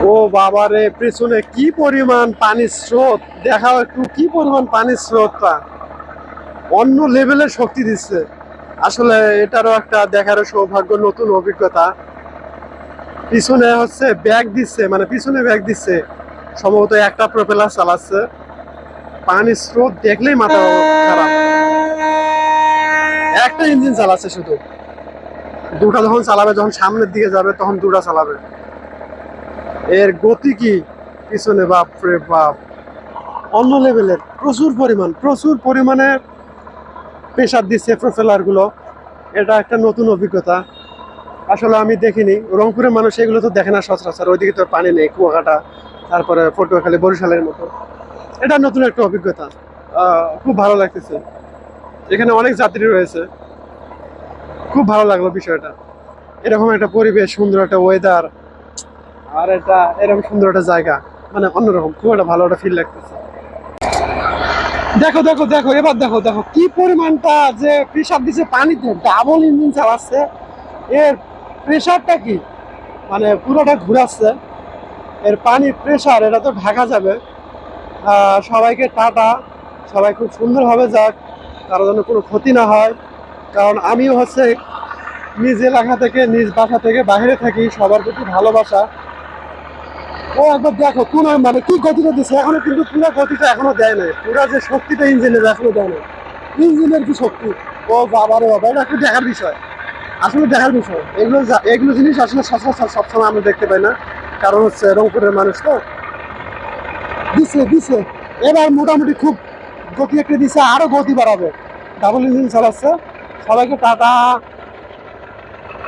ও বাবারে, পেছনে কি পরিমাণ পানির স্রোত! দেখাও একটু কি পরিমাণ পানির স্রোতটা, অন্য লেভেলের শক্তি দিচ্ছে। আসলে এটারও একটা দেখারও সৌভাগ্য, নতুন অভিজ্ঞতা। পিছনে হচ্ছে ব্যাগ দিচ্ছে, মানে পিছনে ব্যাগ দিচ্ছে, সম্ভবত একটা প্রপেলার চালাচ্ছে। পানির স্রোত দেখলেই মাথা খারাপ। একটা ইঞ্জিন চালাচ্ছে শুধু, দুটা যখন চালাবে, যখন সামনের দিকে যাবে তখন দুটা চালাবে। এর গতি কি পিছনে, বাপ রে বাপ, অন্য লেভেলের। প্রচুর পরিমাণে প্রেসার দিচ্ছে প্রোপেলার গুলো। এটা একটা নতুন অভিজ্ঞতা। আসলে আমি দেখিনি, রংপুরের মানুষ এগুলো তো দেখে না সচরাচর, ওইদিকে তো পানি নেই, কুয়াকাটা, তারপরে পটুয়াখালী, বরিশালের মতো। এটা নতুন একটা অভিজ্ঞতা। খুব ভালো লাগতেছে। এখানে অনেক যাত্রী রয়েছে, খুব ভালো লাগলো বিষয়টা। এরকম একটা পরিবেশ, সুন্দর একটা ওয়েদার, আর এটা এরকম সুন্দর একটা জায়গা, মানে অন্যরকম, খুব একটা ভালো একটা ফিল লাগতেছে। দেখো দেখো দেখো, এবার দেখো দেখো কি পরিমাণটা যে প্রেসার দিচ্ছে পানিতে, ডাবল ইঞ্জিন চালাচ্ছে। এর প্রেসারটা কি, মানে পুরোটা ঘুরাচ্ছে। এর পানির প্রেসার, এটা তো ঢাকা যাবে। সবাইকে টাটা, সবাই খুব সুন্দরভাবে যাক, কারো যেন কোনো ক্ষতি না হয়। কারণ আমিও হচ্ছে নিজ এলাকা থেকে, নিজ বাসা থেকে বাইরে থাকি, সবার প্রতি ভালোবাসা। ও একবার দেখো কোন, মানে কি গতিটা দিচ্ছে, এখনো কিন্তু পুরো গতিটা এখনো দেয় নাই, পুরো যে শক্তিটা ইঞ্জিনের এখনো দেয় নাই। ইঞ্জিনের কি শক্তি! ও বাবারে বাবা, এটা একটু দেখার বিষয়, আসলে দেখার বিষয়। এগুলো জিনিস আসলে সচরাচর সবসময় আমরা দেখতে পাই না, কারণ হচ্ছে রংপুরের মানুষ তো। দিছে দিছে, এবার মোটামুটি খুব গতি একটা দিছে, আরো গতি বাড়াবে, ডাবল ইঞ্জিন চালাচ্ছে। সবাইকে টাটা।